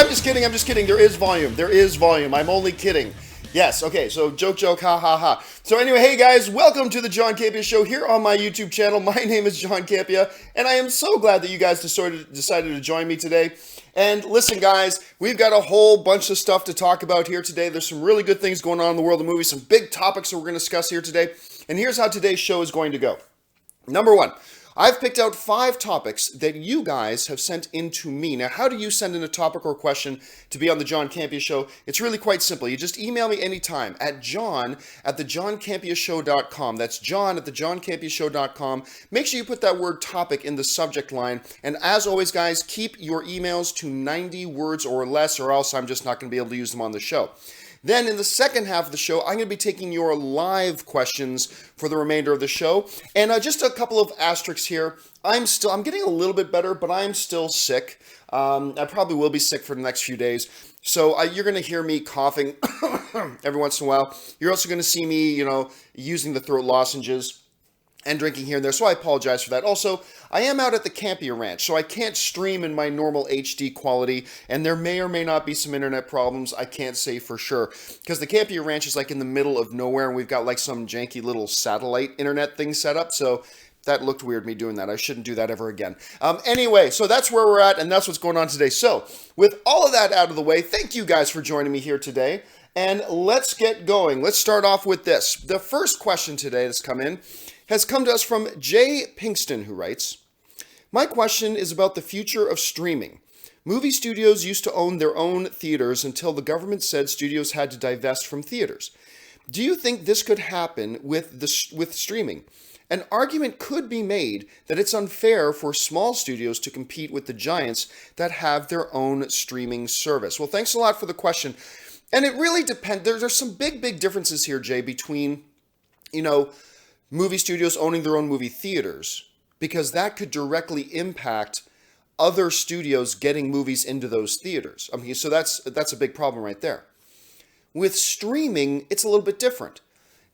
I'm just kidding. There is volume. I'm only kidding. Yes, okay, so joke, ha ha ha. So anyway, hey guys, welcome to the John Campea Show here on my YouTube channel. My name is John Campea, and I am so glad that you guys decided to join me today. And listen guys, we've got a whole bunch of stuff to talk about here today. There's some really good things going on in the world of movies, some big topics that we're going to discuss here today. And here's how today's show is going to go. Number one, I've picked out 5 topics that you guys have sent in to me. Now, how do you send in a topic or question to be on the John Campea Show? It's really quite simple. You just email me anytime at john@thejohncampeashow.com. That's john@thejohncampeashow.com. Make sure you put that word topic in the subject line. And as always, guys, keep your emails to 90 words or less, or else I'm just not going to be able to use them on the show. Then in the second half of the show, I'm going to be taking your live questions for the remainder of the show. And just a couple of asterisks here. I'm getting a little bit better, but I'm still sick. I probably will be sick for the next few days. So you're going to hear me coughing every once in a while. You're also going to see me, using the throat lozenges and drinking here and there, so I apologize for that. Also, I am out at the Campea Ranch, so I can't stream in my normal HD quality, and there may or may not be some internet problems. I can't say for sure, because the Campea Ranch is like in the middle of nowhere, and we've got like some janky little satellite internet thing set up, so that looked weird, me doing that. I shouldn't do that ever again. Anyway, so that's where we're at, and that's what's going on today. So, with all of that out of the way, thank you guys for joining me here today, and let's get going. Let's start off with this. The first question today that's come in has come to us from J. Pinkston, who writes, "My question is about the future of streaming. Movie studios used to own their own theaters until the government said studios had to divest from theaters. Do you think this could happen with streaming? An argument could be made that it's unfair for small studios to compete with the giants that have their own streaming service." Well, thanks a lot for the question. And it really depends. There's some big differences here, Jay, between, movie studios owning their own movie theaters, because that could directly impact other studios getting movies into those theaters. So that's a big problem right there. With streaming, it's a little bit different.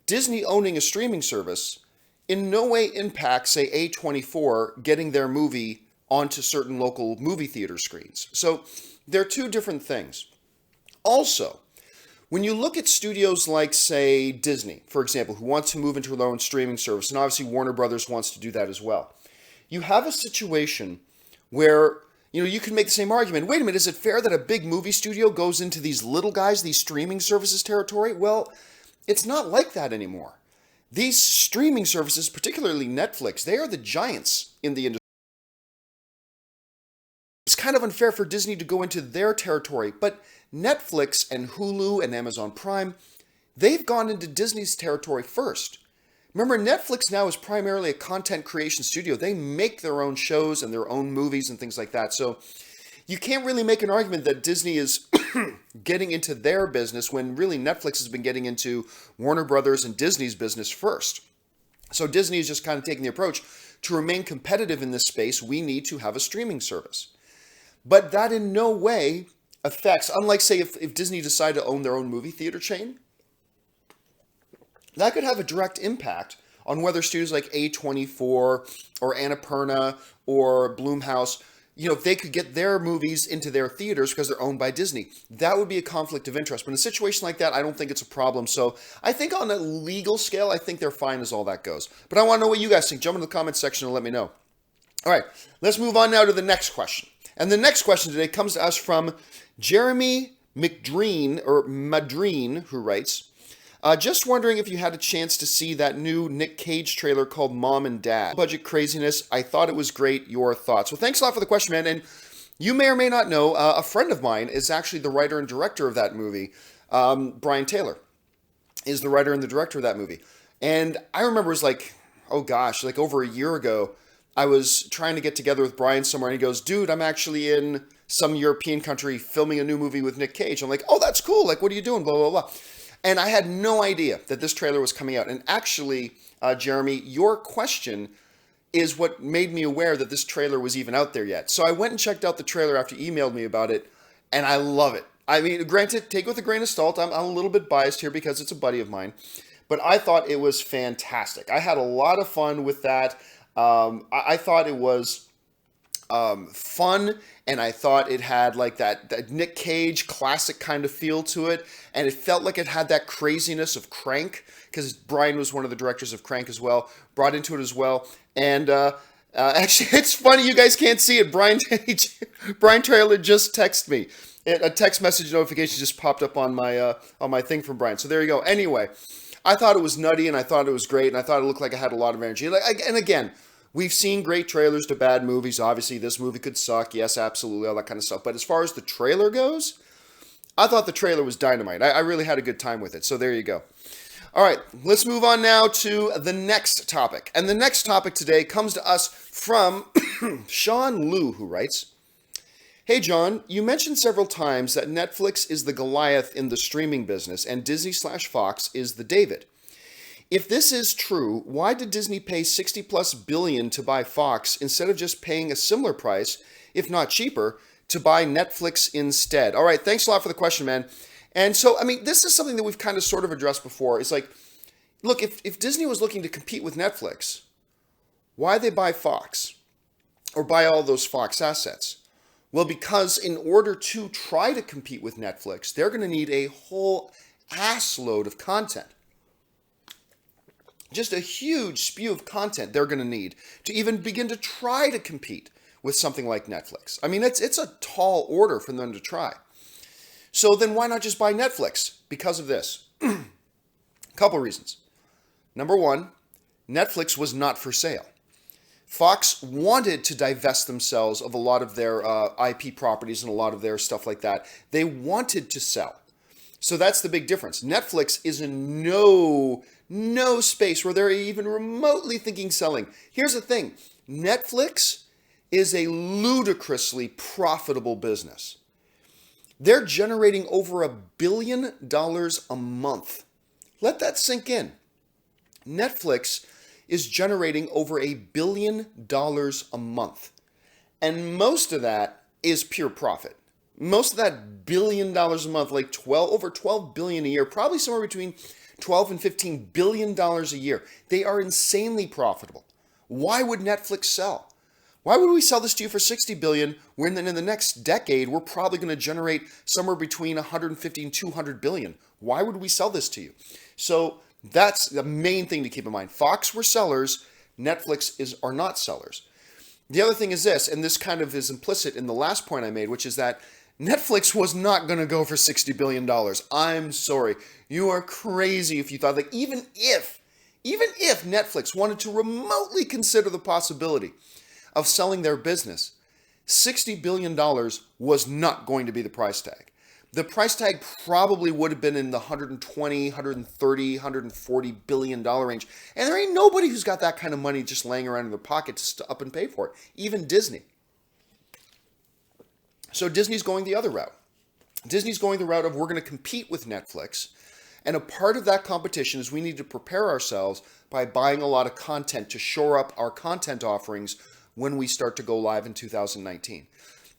Disney owning a streaming service in no way impacts, say, A24 getting their movie onto certain local movie theater screens. So they're two different things. Also, when you look at studios like, say, Disney, for example, who wants to move into their own streaming service, and obviously Warner Brothers wants to do that as well, you have a situation where, you can make the same argument. Wait a minute, is it fair that a big movie studio goes into these little guys, these streaming services territory? Well, it's not like that anymore. These streaming services, particularly Netflix, they are the giants in the industry. It's kind of unfair for Disney to go into their territory, but Netflix and Hulu and Amazon Prime, they've gone into Disney's territory first. Remember, Netflix now is primarily a content creation studio. They make their own shows and their own movies and things like that. So you can't really make an argument that Disney is getting into their business when really Netflix has been getting into Warner Brothers and Disney's business first. So Disney is just kind of taking the approach, to remain competitive in this space, we need to have a streaming service. But that in no way affects, unlike, say, if Disney decided to own their own movie theater chain, that could have a direct impact on whether studios like A24 or Annapurna or Blumhouse, if they could get their movies into their theaters because they're owned by Disney. That would be a conflict of interest. But in a situation like that, I don't think it's a problem. So I think on a legal scale, I think they're fine as all that goes. But I want to know what you guys think. Jump in the comments section and let me know. All right, let's move on now to the next question. And the next question today comes to us from Jeremy Madreen, who writes, "Just wondering if you had a chance to see that new Nic Cage trailer called Mom and Dad. Budget craziness. I thought it was great. Your thoughts?" Well, thanks a lot for the question, man. And you may or may not know, a friend of mine is actually the writer and director of that movie. Brian Taylor is the writer and the director of that movie. And I remember it was like over a year ago, I was trying to get together with Brian somewhere, and he goes, "Dude, I'm actually in some European country filming a new movie with Nic Cage." I'm like, "Oh, that's cool. Like, what are you doing? Blah, blah, blah." And I had no idea that this trailer was coming out. And actually, Jeremy, your question is what made me aware that this trailer was even out there yet. So I went and checked out the trailer after you emailed me about it, and I love it. I mean, granted, take it with a grain of salt. I'm a little bit biased here because it's a buddy of mine, but I thought it was fantastic. I had a lot of fun with that. I thought it was fun, and I thought it had like that Nic Cage classic kind of feel to it, and it felt like it had that craziness of Crank, because Brian was one of the directors of Crank as well, brought into it as well. And actually, it's funny, you guys can't see it. Brian Trailer just texted me. A text message notification just popped up on my thing from Brian. So there you go. Anyway, I thought it was nutty, and I thought it was great, and I thought it looked like it had a lot of energy. And again, we've seen great trailers to bad movies. Obviously, this movie could suck. Yes, absolutely, all that kind of stuff. But as far as the trailer goes, I thought the trailer was dynamite. I really had a good time with it. So there you go. All right, let's move on now to the next topic. And the next topic today comes to us from Sean Liu, who writes, "Hey John, you mentioned several times that Netflix is the Goliath in the streaming business and Disney/Fox is the David. If this is true, why did Disney pay 60 plus billion to buy Fox instead of just paying a similar price, if not cheaper, to buy Netflix instead?" All right, thanks a lot for the question, man. And so, I mean, this is something that we've kind of sort of addressed before. It's like, look, if Disney was looking to compete with Netflix, why they buy Fox or buy all those Fox assets? Well, because in order to try to compete with Netflix, they're going to need a whole ass load of content. Just a huge spew of content they're going to need to even begin to try to compete with something like Netflix. I mean, it's a tall order for them to try. So then why not just buy Netflix? Because of this. Couple reasons. Number one, Netflix was not for sale. Fox wanted to divest themselves of a lot of their IP properties and a lot of their stuff like that. They wanted to sell. So that's the big difference. Netflix is in no space where they're even remotely thinking selling. Here's the thing. Netflix is a ludicrously profitable business. They're generating over $1 billion a month. Let that sink in. Netflix is generating over $1 billion a month. And most of that is pure profit. Most of that $1 billion a month, like over $12 billion a year, probably somewhere between $12 and $15 billion a year. They are insanely profitable. Why would Netflix sell? Why would we sell this to you for $60 billion when in the next decade we're probably going to generate somewhere between $150 and $200 billion? Why would we sell this to you? So that's the main thing to keep in mind. Fox were sellers, Netflix are not sellers. The other thing is this, and this kind of is implicit in the last point I made, which is that Netflix was not going to go for $60 billion. I'm sorry. You are crazy if you thought that even if Netflix wanted to remotely consider the possibility of selling their business, $60 billion was not going to be the price tag. The price tag probably would have been in the 120, 130, 140 billion dollar range. And there ain't nobody who's got that kind of money just laying around in their pocket to up and pay for it. Even Disney. So Disney's going the other route. Disney's going the route of we're going to compete with Netflix. And a part of that competition is we need to prepare ourselves by buying a lot of content to shore up our content offerings when we start to go live in 2019.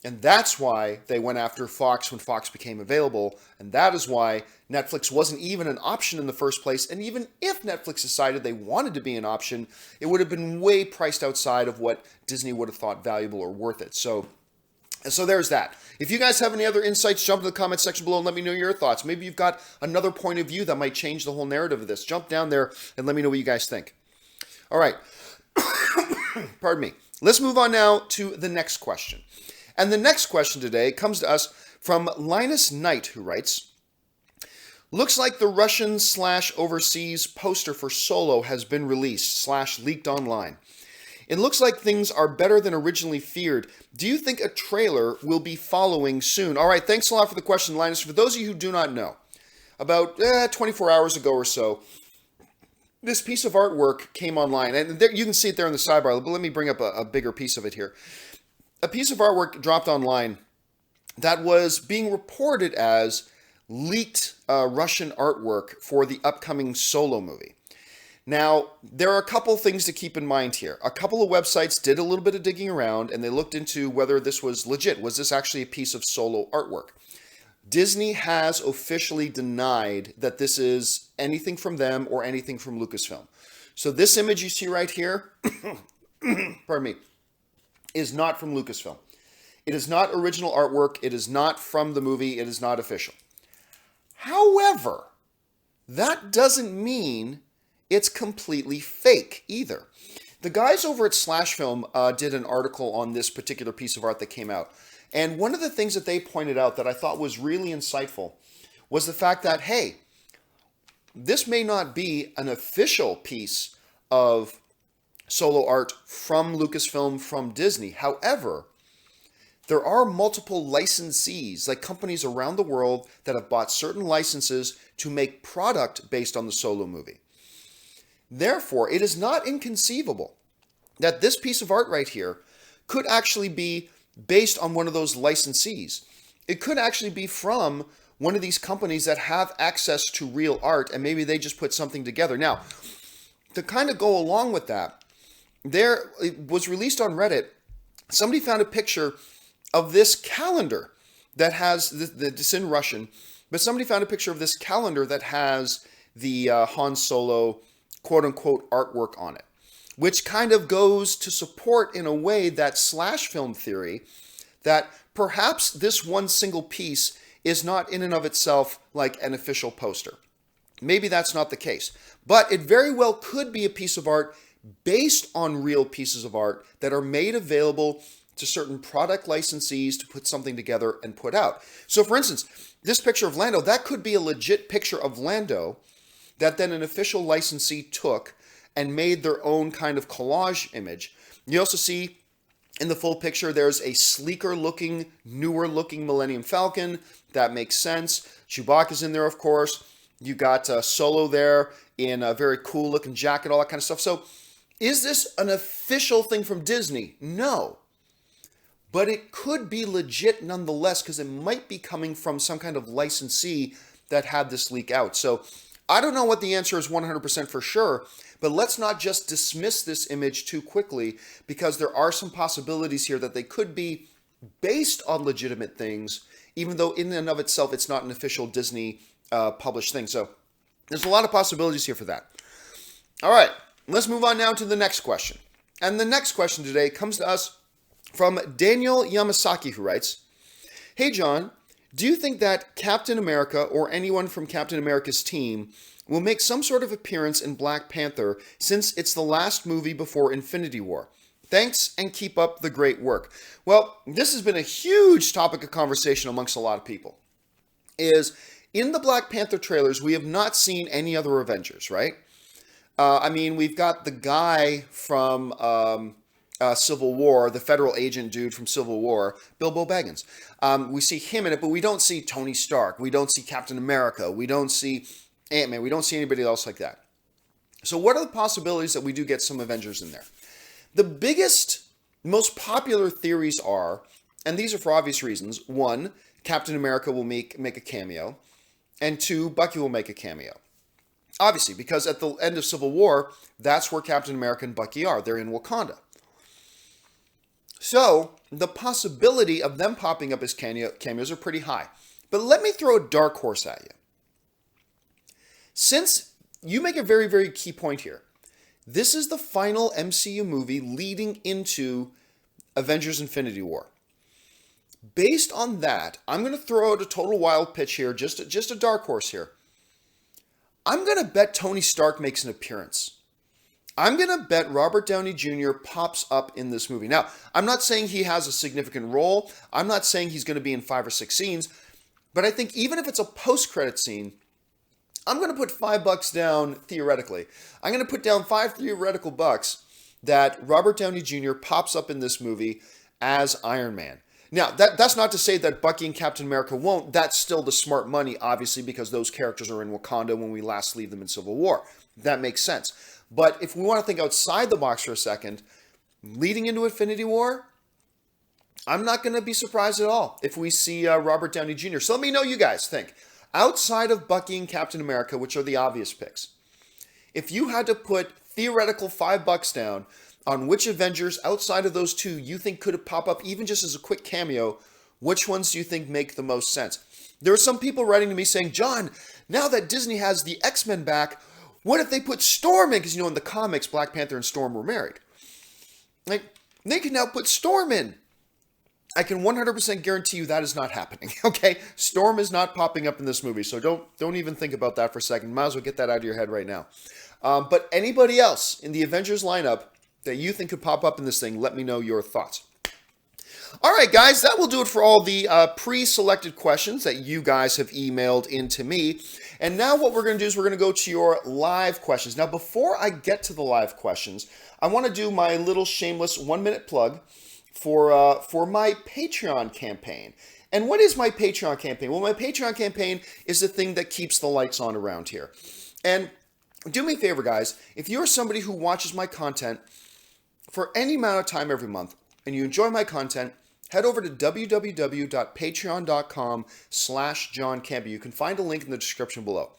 And that's why they went after Fox when Fox became available. And that is why Netflix wasn't even an option in the first place. And even if Netflix decided they wanted to be an option, it would have been way priced outside of what Disney would have thought valuable or worth it. So there's that. If you guys have any other insights, jump in the comment section below and let me know your thoughts. Maybe you've got another point of view that might change the whole narrative of this. Jump down there and let me know what you guys think. All right. Pardon me. Let's move on now to the next question. And the next question today comes to us from Linus Knight, who writes, "Looks like the Russian/overseas poster for Solo has been released/leaked online. It looks like things are better than originally feared. Do you think a trailer will be following soon?" All right, thanks a lot for the question, Linus. For those of you who do not know, about 24 hours ago or so, this piece of artwork came online. And there, you can see it there in the sidebar, but let me bring up a bigger piece of it here. A piece of artwork dropped online that was being reported as leaked Russian artwork for the upcoming Solo movie. Now, there are a couple things to keep in mind here. A couple of websites did a little bit of digging around and they looked into whether this was legit. Was this actually a piece of Solo artwork? Disney has officially denied that this is anything from them or anything from Lucasfilm. So this image you see right here, pardon me, is not from Lucasfilm. It is not original artwork. It is not from the movie. It is not official. However, that doesn't mean it's completely fake either. The guys over at Slash Film did an article on this particular piece of art that came out. And one of the things that they pointed out that I thought was really insightful was the fact that, hey, this may not be an official piece of solo art from Lucasfilm, from Disney. However, there are multiple licensees, like companies around the world that have bought certain licenses to make product based on the Solo movie. Therefore, it is not inconceivable that this piece of art right here could actually be based on one of those licensees. It could actually be from one of these companies that have access to real art, and maybe they just put something together. Now, to kind of go along with that, it was released on Reddit. Somebody found a picture of this calendar that has, it's in Russian, but somebody found a picture of this calendar that has the Han Solo quote-unquote artwork on it, which kind of goes to support in a way that Slash Film theory that perhaps this one single piece is not in and of itself like an official poster. Maybe that's not the case, but it very well could be a piece of art based on real pieces of art that are made available to certain product licensees to put something together and put out. So for instance, this picture of Lando, that could be a legit picture of Lando that then an official licensee took and made their own kind of collage image. You also see in the full picture, there's a sleeker looking, newer looking Millennium Falcon. That makes sense. Chewbacca's in there, of course. You got Solo there in a very cool looking jacket, all that kind of stuff. So is this an official thing from Disney? No. But it could be legit nonetheless, because it might be coming from some kind of licensee that had this leak out. So I don't know what the answer is 100% for sure, but let's not just dismiss this image too quickly, because there are some possibilities here that they could be based on legitimate things, even though in and of itself it's not an official Disney published thing. So there's a lot of possibilities here for that. All right, let's move on now to the next question. And the next question today comes to us from Daniel Yamasaki, who writes, "Hey John, do you think that Captain America or anyone from Captain America's team will make some sort of appearance in Black Panther, since it's the last movie before Infinity War? Thanks, and keep up the great work." Well, this has been a huge topic of conversation amongst a lot of people. Is in the Black Panther trailers, we have not seen any other Avengers, right? I mean, we've got the guy from Civil War, the federal agent dude from Civil War, Bilbo Baggins. We see him in it, but we don't see Tony Stark. We don't see Captain America. We don't see Ant-Man. We don't see anybody else like that. So what are the possibilities that we do get some Avengers in there? The biggest, most popular theories are, and these are for obvious reasons, one, Captain America will make a cameo, and two, Bucky will make a cameo. Obviously, because at the end of Civil War, that's where Captain America and Bucky are. They're in Wakanda. So, the possibility of them popping up as cameos are pretty high. But let me throw a dark horse at you. Since you make a very, very key point here, this is the final MCU movie leading into Avengers Infinity War. Based on that, I'm going to throw out a total wild pitch here, just a dark horse here. I'm going to bet Tony Stark makes an appearance. I'm going to bet Robert Downey Jr. pops up in this movie. Now, I'm not saying he has a significant role. I'm not saying he's going to be in 5 or 6 scenes. But I think even if it's a post-credit scene, I'm going to put $5 down, theoretically. I'm going to put down 5 theoretical bucks that Robert Downey Jr. pops up in this movie as Iron Man. Now, that's not to say that Bucky and Captain America won't. That's still the smart money, obviously, because those characters are in Wakanda when we last leave them in Civil War. That makes sense. But if we want to think outside the box for a second, leading into Infinity War, I'm not going to be surprised at all if we see Robert Downey Jr. So let me know you guys think. Outside of Bucky and Captain America, which are the obvious picks, if you had to put theoretical $5 down on which Avengers outside of those two you think could pop up even just as a quick cameo, which ones do you think make the most sense? There are some people writing to me saying, John, now that Disney has the X-Men back, what if they put Storm in? Because, in the comics, Black Panther and Storm were married. Like, they can now put Storm in. I can 100% guarantee you that is not happening, okay? Storm is not popping up in this movie, so don't even think about that for a second. Might as well get that out of your head right now. But anybody else in the Avengers lineup that you think could pop up in this thing, let me know your thoughts. All right, guys, that will do it for all the pre-selected questions that you guys have emailed into me. And now what we're going to do is we're going to go to your live questions. Now, before I get to the live questions, I want to do my little shameless 1-minute plug for my Patreon campaign. And what is my Patreon campaign? Well, my Patreon campaign is the thing that keeps the lights on around here. And do me a favor, guys. If you're somebody who watches my content for any amount of time every month, and you enjoy my content, head over to www.patreon.com/John Campea. You can find a link in the description below.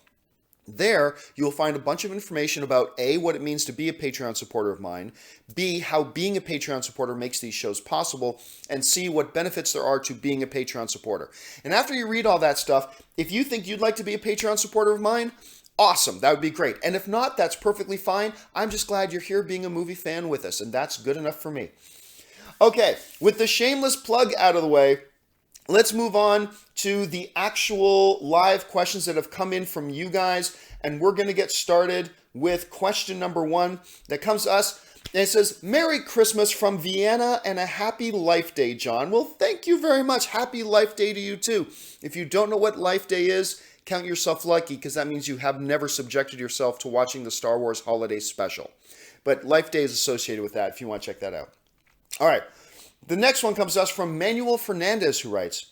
There, you'll find a bunch of information about A, what it means to be a Patreon supporter of mine, B, how being a Patreon supporter makes these shows possible, and C, what benefits there are to being a Patreon supporter. And after you read all that stuff, if you think you'd like to be a Patreon supporter of mine, awesome, that would be great. And if not, that's perfectly fine. I'm just glad you're here being a movie fan with us, and that's good enough for me. Okay, with the shameless plug out of the way, let's move on to the actual live questions that have come in from you guys, and we're going to get started with question number 1 that comes to us, and it says, Merry Christmas from Vienna and a happy Life Day, John. Well, thank you very much. Happy Life Day to you, too. If you don't know what Life Day is, count yourself lucky, because that means you have never subjected yourself to watching the Star Wars Holiday Special. But Life Day is associated with that, if you want to check that out. All right, the next one comes to us from Manuel Fernandez, who writes,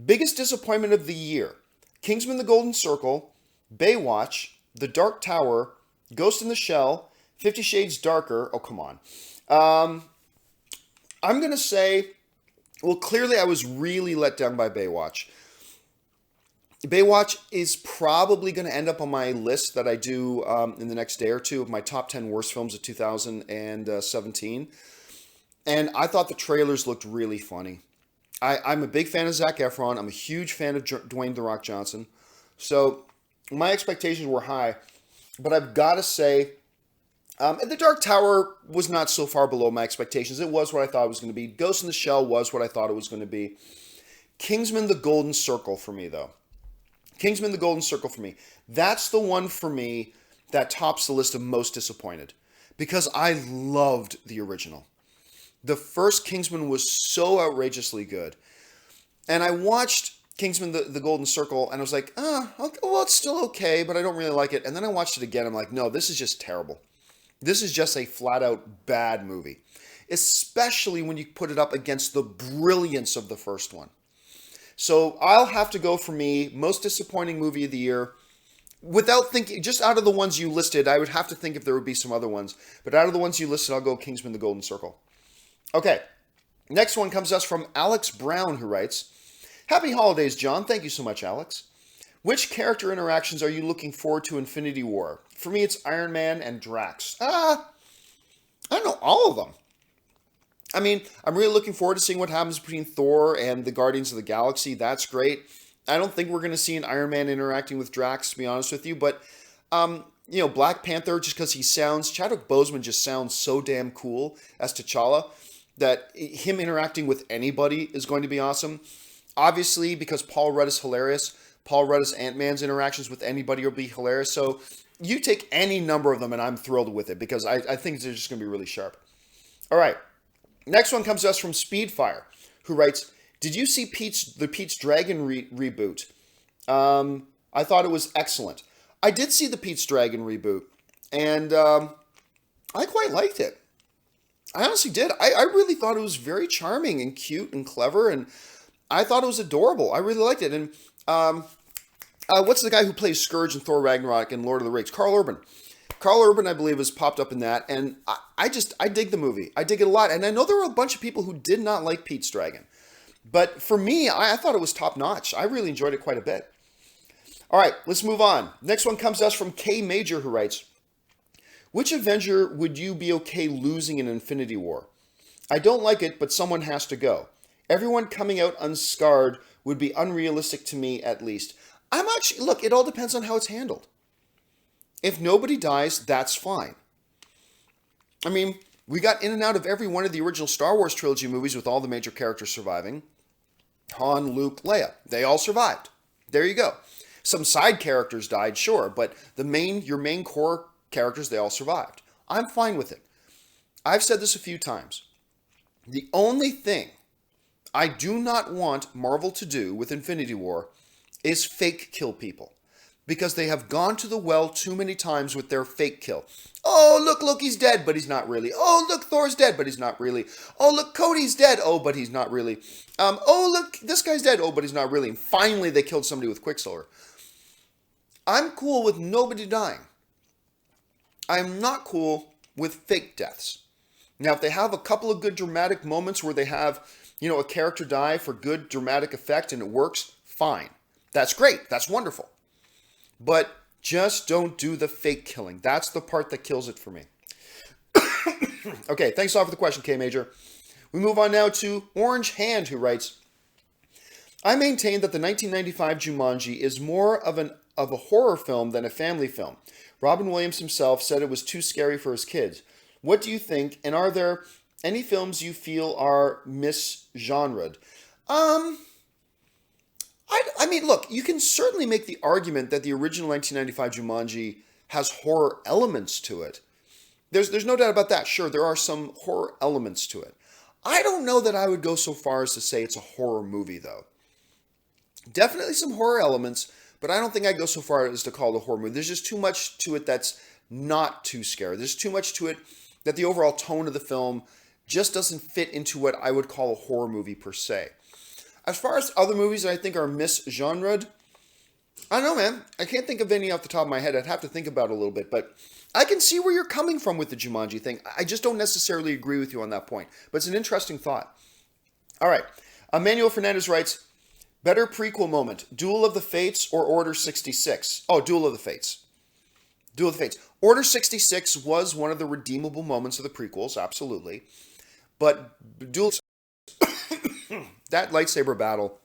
biggest disappointment of the year, Kingsman: The Golden Circle, Baywatch, The Dark Tower, Ghost in the Shell, 50 Shades Darker. Oh, come on. I'm going to say, well, clearly I was really let down by Baywatch. Baywatch is probably going to end up on my list that I do in the next day or two of my top 10 worst films of 2017. And I thought the trailers looked really funny. I'm a big fan of Zac Efron. I'm a huge fan of Dwayne "The Rock" Johnson. So my expectations were high. But I've got to say, and The Dark Tower was not so far below my expectations. It was what I thought it was going to be. Ghost in the Shell was what I thought it was going to be. Kingsman: The Golden Circle for me, though. Kingsman: The Golden Circle for me. That's the one for me that tops the list of most disappointed. Because I loved the original. The first Kingsman was so outrageously good. And I watched Kingsman: The Golden Circle, and I was like, okay, well, it's still okay, but I don't really like it. And then I watched it again. I'm like, no, this is just terrible. This is just a flat-out bad movie. Especially when you put it up against the brilliance of the first one. So I'll have to go for me, most disappointing movie of the year. Without thinking, just out of the ones you listed, I would have to think if there would be some other ones. But out of the ones you listed, I'll go Kingsman: The Golden Circle. Okay, next one comes to us from Alex Brown, who writes, Happy Holidays, John. Thank you so much, Alex. Which character interactions are you looking forward to Infinity War? For me, it's Iron Man and Drax. I don't know, all of them. I mean, I'm really looking forward to seeing what happens between Thor and the Guardians of the Galaxy. That's great. I don't think we're going to see an Iron Man interacting with Drax, to be honest with you. But, Black Panther, just because Chadwick Boseman just sounds so damn cool as T'Challa, that him interacting with anybody is going to be awesome. Obviously, because Paul Rudd is hilarious, Paul Rudd as Ant-Man's interactions with anybody will be hilarious. So you take any number of them and I'm thrilled with it because I think they're just going to be really sharp. All right. Next one comes to us from SpeedFire, who writes, Did you see the Pete's Dragon reboot? I thought it was excellent. I did see the Pete's Dragon reboot, and I quite liked it. I honestly did. I really thought it was very charming and cute and clever, and I thought it was adorable. I really liked it. And what's the guy who plays Scourge in Thor Ragnarok and Lord of the Rings? Carl Urban. Carl Urban, I believe, has popped up in that, and I dig the movie. I dig it a lot, and I know there were a bunch of people who did not like Pete's Dragon. But for me, I thought it was top-notch. I really enjoyed it quite a bit. All right, let's move on. Next one comes to us from K Major, who writes, Which Avenger would you be okay losing in Infinity War? I don't like it, but someone has to go. Everyone coming out unscarred would be unrealistic to me, at least. Look, it all depends on how it's handled. If nobody dies, that's fine. I mean, We got in and out of every one of the original Star Wars trilogy movies with all the major characters surviving. Han, Luke, Leia. They all survived. There you go. Some side characters died, sure, but your main core characters, they all survived. I'm fine with it. I've said this a few times. The only thing I do not want Marvel to do with Infinity War is fake kill people. Because they have gone to the well too many times with their fake kill. Oh, look, Loki's dead, but he's not really. Oh, look, Thor's dead, but he's not really. Oh, look, Cody's dead. Oh, but he's not really. Oh, look, this guy's dead. Oh, but he's not really. And finally, they killed somebody with Quicksilver. I'm cool with nobody dying. I'm not cool with fake deaths. Now, if they have a couple of good dramatic moments where they have, a character die for good dramatic effect and it works, fine. That's great. That's wonderful. But just don't do the fake killing. That's the part that kills it for me. Okay, thanks a lot for the question, K Major. We move on now to Orange Hand, who writes, I maintain that the 1995 Jumanji is more of a horror film than a family film. Robin Williams himself said it was too scary for his kids. What do you think? And are there any films you feel are misgenred? I mean, look, you can certainly make the argument that the original 1995 Jumanji has horror elements to it. There's no doubt about that. Sure, there are some horror elements to it. I don't know that I would go so far as to say it's a horror movie, though. Definitely some horror elements, but I don't think I'd go so far as to call it a horror movie. There's just too much to it that's not too scary. There's too much to it that the overall tone of the film just doesn't fit into what I would call a horror movie per se. As far as other movies that I think are misgenred, I don't know, man. I can't think of any off the top of my head. I'd have to think about it a little bit, but I can see where you're coming from with the Jumanji thing. I just don't necessarily agree with you on that point, but it's an interesting thought. All right. Manuel Fernandez writes, better prequel moment, Duel of the Fates or Order 66? Oh, Duel of the Fates. Duel of the Fates. Order 66 was one of the redeemable moments of the prequels, absolutely. But Duel that lightsaber battle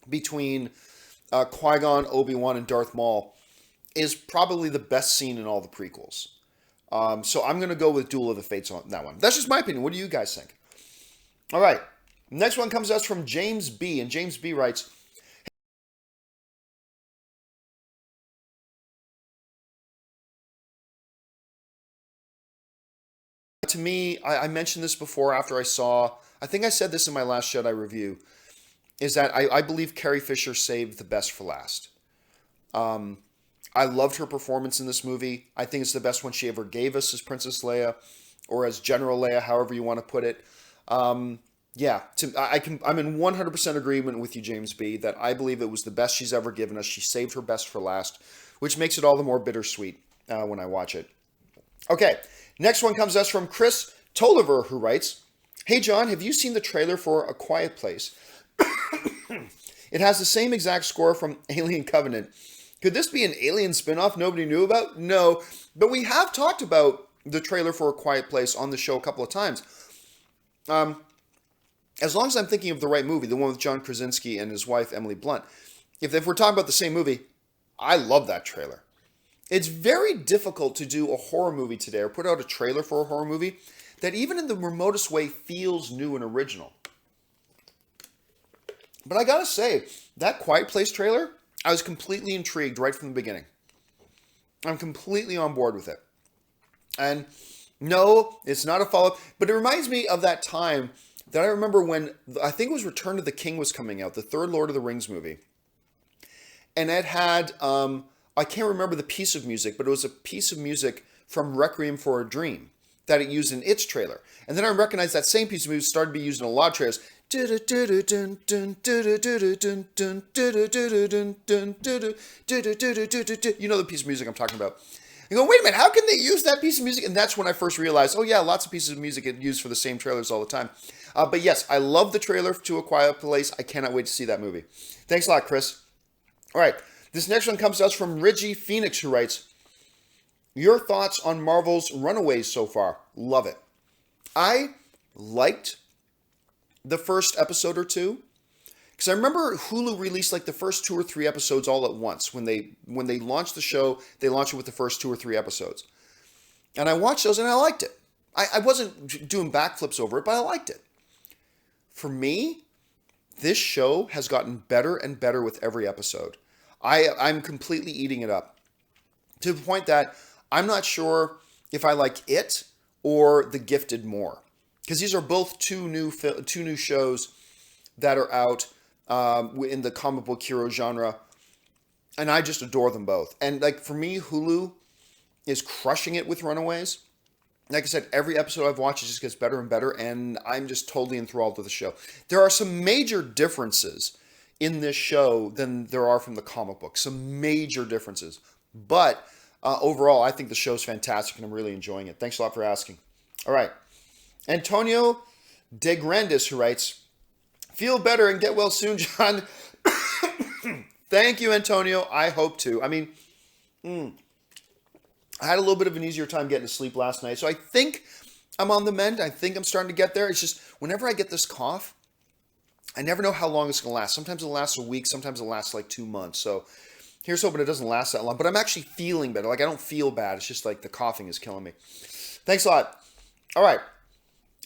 between Qui-Gon, Obi-Wan, and Darth Maul is probably the best scene in all the prequels. So I'm going to go with Duel of the Fates on that one. That's just my opinion. What do you guys think? All right. Next one comes to us from James B. And James B. writes, to me, I mentioned this before after I think I said this in my last Jedi review, is that I believe Carrie Fisher saved the best for last. I loved her performance in this movie. I think it's the best one she ever gave us as Princess Leia, or as General Leia, however you want to put it. I'm in 100% agreement with you, James B., that I believe it was the best she's ever given us. She saved her best for last, which makes it all the more bittersweet when I watch it. Okay, next one comes to us from Chris Tolliver, who writes, hey, John, have you seen the trailer for A Quiet Place? It has the same exact score from Alien Covenant. Could this be an Alien spinoff nobody knew about? No, but we have talked about the trailer for A Quiet Place on the show a couple of times. As long as I'm thinking of the right movie, the one with John Krasinski and his wife, Emily Blunt, if we're talking about the same movie, I love that trailer. It's very difficult to do a horror movie today or put out a trailer for a horror movie that even in the remotest way feels new and original. But I gotta say, that Quiet Place trailer, I was completely intrigued right from the beginning. I'm completely on board with it. And no, it's not a follow-up, but it reminds me of that time that I remember when, I think it was Return of the King was coming out, the third Lord of the Rings movie. And it had, I can't remember the piece of music, but it was a piece of music from Requiem for a Dream that it used in its trailer. And then I recognized that same piece of music started to be used in a lot of trailers. You know the piece of music I'm talking about. You go, wait a minute, how can they use that piece of music? And that's when I first realized, oh yeah, lots of pieces of music get used for the same trailers all the time. But yes, I love the trailer to A Quiet Place. I cannot wait to see that movie. Thanks a lot, Chris. All right, this next one comes to us from Reggie Phoenix, who writes, your thoughts on Marvel's Runaways so far? Love it. I liked the first episode or two, because I remember Hulu released like the first 2 or 3 episodes all at once. When they launched the show, they launched it with the first 2 or 3 episodes. And I watched those and I liked it. I wasn't doing backflips over it, but I liked it. For me, this show has gotten better and better with every episode. I'm completely eating it up to the point that I'm not sure if I like it or The Gifted more, because these are both two new shows that are out in the comic book hero genre, and I just adore them both. And like for me, Hulu is crushing it with Runaways. Like I said, every episode I've watched, it just gets better and better, and I'm just totally enthralled with the show. There are some major differences in this show than there are from the comic book. Some major differences. But overall, I think the show's fantastic, and I'm really enjoying it. Thanks a lot for asking. All right. Antonio De Grandis, who writes, feel better and get well soon, John. Thank you, Antonio. I hope to. I mean, I had a little bit of an easier time getting to sleep last night, so I think I'm on the mend. I think I'm starting to get there. It's just whenever I get this cough, I never know how long it's going to last. Sometimes it lasts a week. Sometimes it lasts like 2 months. So here's hoping it doesn't last that long. But I'm actually feeling better. Like I don't feel bad. It's just like the coughing is killing me. Thanks a lot. All right.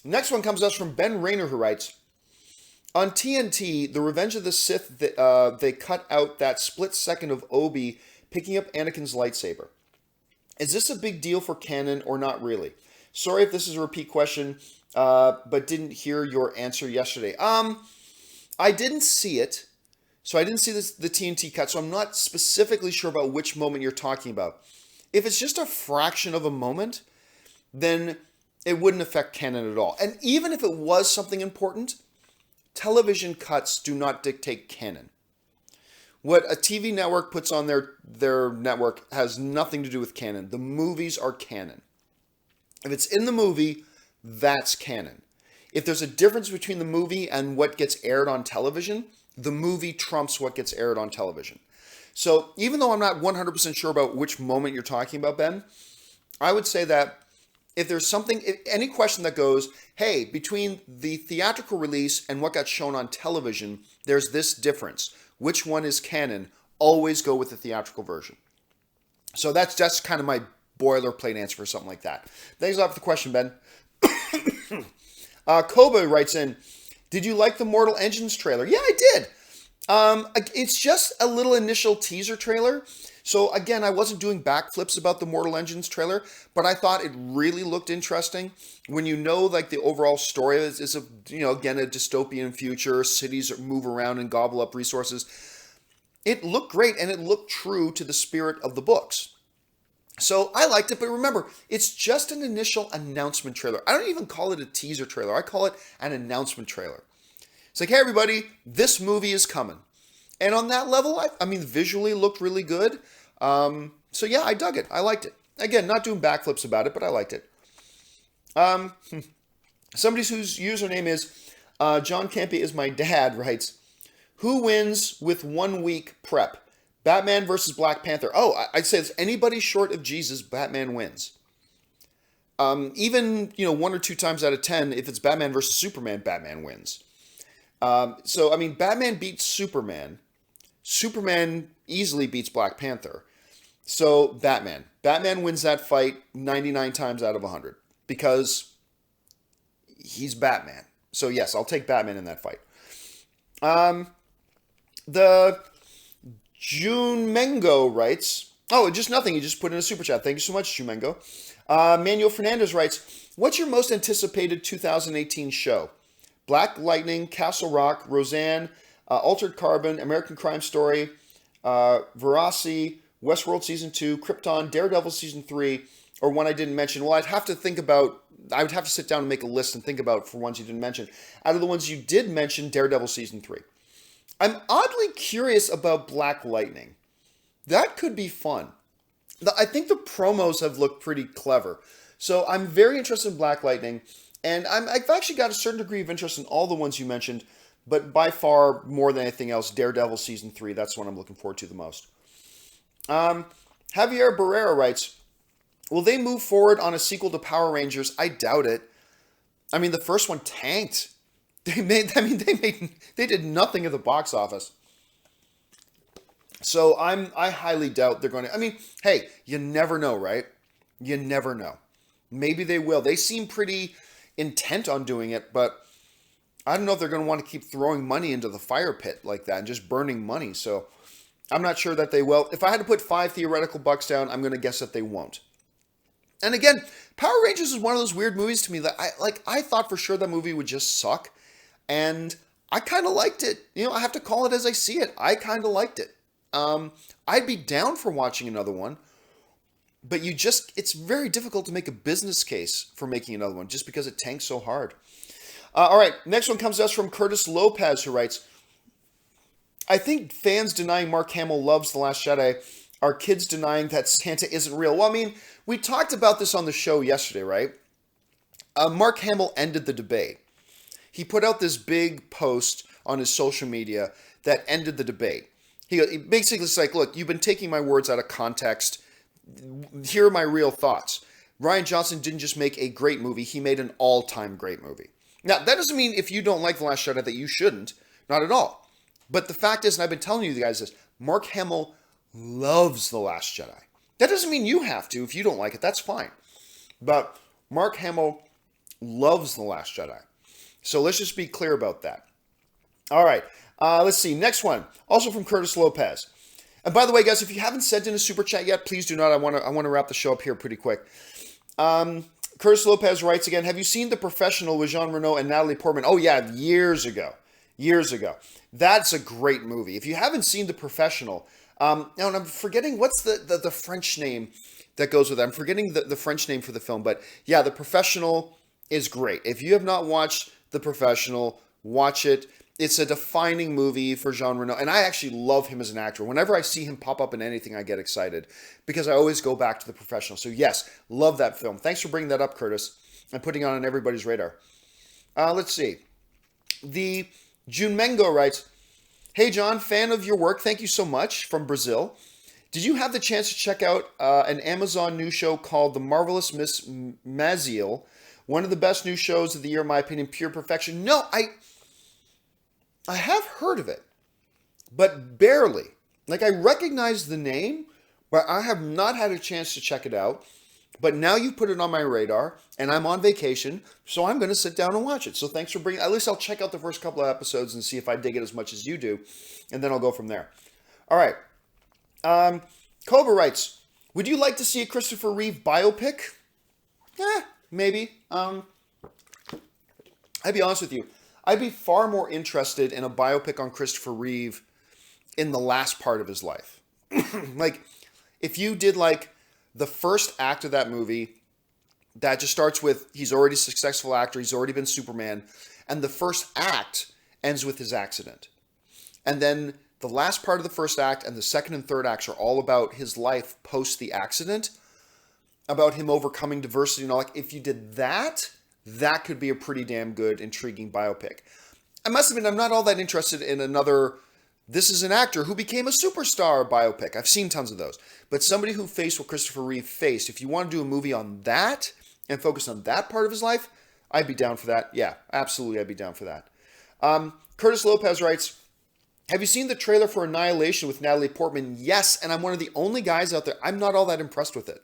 Next one comes to us from Ben Rayner, who writes, on TNT, The Revenge of the Sith, they cut out that split second of Obi picking up Anakin's lightsaber. Is this a big deal for canon or not really? Sorry if this is a repeat question, but didn't hear your answer yesterday. I didn't see it, so I didn't see the TNT cut, so I'm not specifically sure about which moment you're talking about. If it's just a fraction of a moment, then it wouldn't affect canon at all. And even if it was something important, television cuts do not dictate canon. What a TV network puts on their network has nothing to do with canon. The movies are canon. If it's in the movie, that's canon. If there's a difference between the movie and what gets aired on television, the movie trumps what gets aired on television. So even though I'm not 100% sure about which moment you're talking about, Ben, I would say that if there's something, any question that goes, hey, between the theatrical release and what got shown on television, there's this difference. Which one is canon? Always go with the theatrical version. So that's kind of my boilerplate answer for something like that. Thanks a lot for the question, Ben. Koba writes in, did you like the Mortal Engines trailer? Yeah, I did. It's just a little initial teaser trailer. So again, I wasn't doing backflips about the Mortal Engines trailer, but I thought it really looked interesting. When you know, like the overall story is again, a dystopian future, cities move around and gobble up resources. It looked great, and it looked true to the spirit of the books. So I liked it, but remember, it's just an initial announcement trailer. I don't even call it a teaser trailer. I call it an announcement trailer. It's like, hey, everybody, this movie is coming. And on that level, I mean, visually looked really good. So yeah, I dug it. I liked it. Again, not doing backflips about it, but I liked it. Somebody whose username is John Campea is my dad writes, who wins with 1 week prep? Batman versus Black Panther. Oh, I'd say it's anybody short of Jesus, Batman wins. Even, 1 or 2 times out of 10, if it's Batman versus Superman, Batman wins. So, I mean, Batman beats Superman. Superman easily beats Black Panther. So, Batman. Batman wins that fight 99 times out of 100 because he's Batman. So, yes, I'll take Batman in that fight. The Jumengo writes, oh, just nothing. He just put in a super chat. Thank you so much, Jumengo. Manuel Fernandez writes, what's your most anticipated 2018 show? Black Lightning, Castle Rock, Roseanne, Altered Carbon, American Crime Story, Veracity, Westworld Season 2, Krypton, Daredevil Season 3, or one I didn't mention. Well, I would have to sit down and make a list and think about for ones you didn't mention. Out of the ones you did mention, Daredevil Season 3. I'm oddly curious about Black Lightning. That could be fun. I think the promos have looked pretty clever. So I'm very interested in Black Lightning. And I've actually got a certain degree of interest in all the ones you mentioned. But by far, more than anything else, Daredevil Season 3. That's what I'm looking forward to the most. Javier Barrera writes, will they move forward on a sequel to Power Rangers? I doubt it. I mean, the first one tanked. They did nothing at the box office. So I highly doubt they're going to. I mean, hey, you never know, right? You never know. Maybe they will. They seem pretty intent on doing it, but I don't know if they're going to want to keep throwing money into the fire pit like that and just burning money. So I'm not sure that they will. If I had to put 5 theoretical bucks down, I'm going to guess that they won't. And again, Power Rangers is one of those weird movies to me that I thought for sure that movie would just suck. And I kind of liked it. You know, I have to call it as I see it. I kind of liked it. I'd be down for watching another one. But it's very difficult to make a business case for making another one just because it tanks so hard. All right, next one comes to us from Curtis Lopez, who writes, I think fans denying Mark Hamill loves The Last Jedi are kids denying that Santa isn't real. Well, I mean, we talked about this on the show yesterday, right? Mark Hamill ended the debate. He put out this big post on his social media that ended the debate. He basically is like, look, you've been taking my words out of context. Here are my real thoughts. Rian Johnson didn't just make a great movie, he made an all-time great movie. Now, that doesn't mean if you don't like The Last Jedi that you shouldn't. Not at all. But the fact is, and I've been telling you guys this, Mark Hamill loves The Last Jedi. That doesn't mean you have to. If you don't like it, that's fine. But Mark Hamill loves The Last Jedi. So let's just be clear about that. All right. Let's see. Next one. Also from Curtis Lopez. And by the way, guys, if you haven't sent in a super chat yet, please do not. I want to wrap the show up here pretty quick. Curtis Lopez writes again, have you seen The Professional with Jean Reno and Natalie Portman? Oh, yeah, years ago. Years ago. That's a great movie. If you haven't seen The Professional, now I'm forgetting, what's the French name that goes with that? I'm forgetting the French name for the film, but yeah, The Professional is great. If you have not watched The Professional, watch it. It's a defining movie for Jean Reno, and I actually love him as an actor. Whenever I see him pop up in anything, I get excited because I always go back to The Professional. So yes, love that film. Thanks for bringing that up, Curtis, and putting it on everybody's radar. Let's see. The June Mengo writes, hey John, fan of your work. Thank you so much, from Brazil. Did you have the chance to check out an Amazon new show called The Marvelous Miss Maisel? One of the best new shows of the year, in my opinion, pure perfection. No, I have heard of it, but barely. Like, I recognize the name, but I have not had a chance to check it out. But now you put it on my radar, and I'm on vacation, so I'm going to sit down and watch it. So thanks for bringing. At least I'll check out the first couple of episodes and see if I dig it as much as you do, and then I'll go from there. All right. Cobra writes, would you like to see a Christopher Reeve biopic? Maybe. I'd be honest with you. I'd be far more interested in a biopic on Christopher Reeve in the last part of his life. Like, if you did, like, the first act of that movie, that just starts with, he's already a successful actor, he's already been Superman, and the first act ends with his accident. And then the last part of the first act and the second and third acts are all about his life post the accident, about him overcoming diversity and all. Like, if you did that, that could be a pretty damn good, intriguing biopic. I must admit, I'm not all that interested in another, this is an actor who became a superstar biopic. I've seen tons of those. But somebody who faced what Christopher Reeve faced, if you want to do a movie on that and focus on that part of his life, I'd be down for that. Yeah, absolutely, I'd be down for that. Curtis Lopez writes, have you seen the trailer for Annihilation with Natalie Portman? Yes, and I'm one of the only guys out there. I'm not all that impressed with it.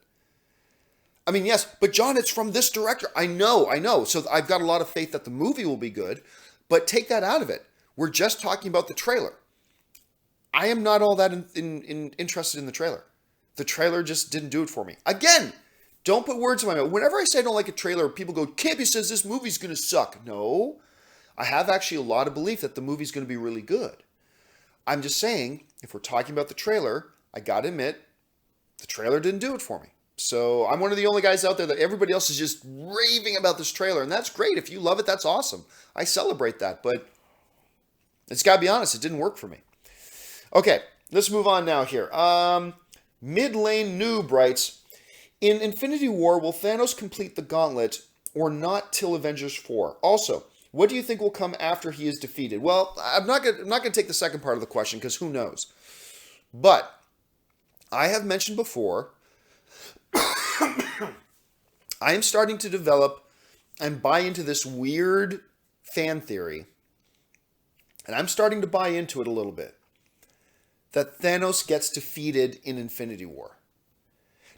I mean, yes, but John, it's from this director. I know. So I've got a lot of faith that the movie will be good, but take that out of it. We're just talking about the trailer. I am not all that interested in the trailer. The trailer just didn't do it for me. Again, don't put words in my mouth. Whenever I say I don't like a trailer, people go, Campea says this movie's going to suck. No, I have actually a lot of belief that the movie's going to be really good. I'm just saying, if we're talking about the trailer, I got to admit, the trailer didn't do it for me. So I'm one of the only guys out there that everybody else is just raving about this trailer. And that's great. If you love it, that's awesome. I celebrate that. But it's got to be honest, it didn't work for me. Okay, let's move on now here. Mid-Lane Noob writes, in Infinity War, will Thanos complete the gauntlet or not till Avengers 4? Also, what do you think will come after he is defeated? Well, I'm not going to take the second part of the question because who knows. But I have mentioned before, I am starting to develop and buy into this weird fan theory, and I'm starting to buy into it a little bit, that Thanos gets defeated in Infinity War.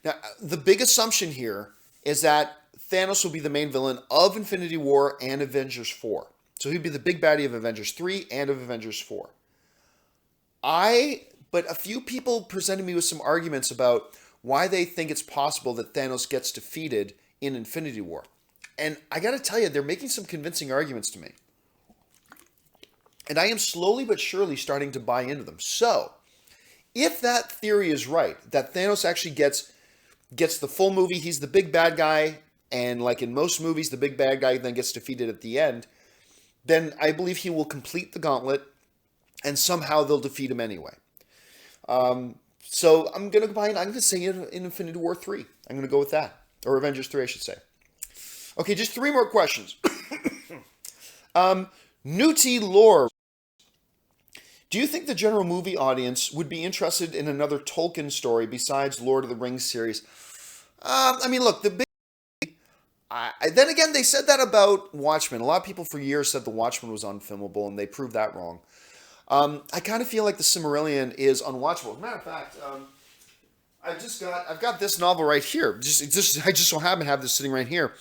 Now, the big assumption here is that Thanos will be the main villain of Infinity War and Avengers 4. So he'd be the big baddie of Avengers 3 and of Avengers 4. But a few people presented me with some arguments about why they think it's possible that Thanos gets defeated in Infinity War. And I gotta tell you, they're making some convincing arguments to me. And I am slowly but surely starting to buy into them. So, if that theory is right, that Thanos actually gets the full movie, he's the big bad guy, and like in most movies, the big bad guy then gets defeated at the end, then I believe he will complete the gauntlet, and somehow they'll defeat him anyway. So I'm going to say in Infinity War 3. I'm going to go with that. Or Avengers 3, I should say. Okay, just 3 more questions. Newty Lore. Do you think the general movie audience would be interested in another Tolkien story besides Lord of the Rings series? Look, then again, they said that about Watchmen. A lot of people for years said The Watchmen was unfilmable, and they proved that wrong. I kind of feel like the Silmarillion is unwatchable. As a matter of fact, I've got this novel right here. I just so happen to have this sitting right here.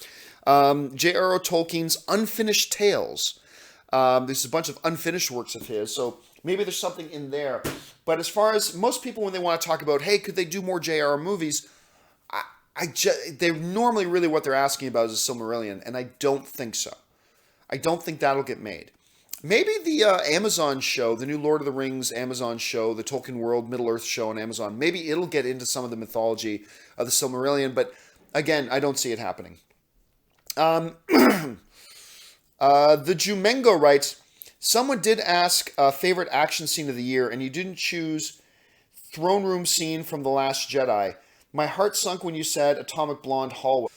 J.R.R. Tolkien's Unfinished Tales. There's a bunch of unfinished works of his, so maybe there's something in there. But as far as most people, when they want to talk about, hey, could they do more J.R.R. movies? They're normally really what they're asking about is a Silmarillion, and I don't think so. I don't think that'll get made. Maybe the Amazon show, the new Lord of the Rings Amazon show, the Tolkien World Middle-earth show on Amazon, maybe it'll get into some of the mythology of the Silmarillion, but again, I don't see it happening. The Jumengo writes, someone did ask favorite action scene of the year, and you didn't choose throne room scene from The Last Jedi. My heart sunk when you said Atomic Blonde Hallway.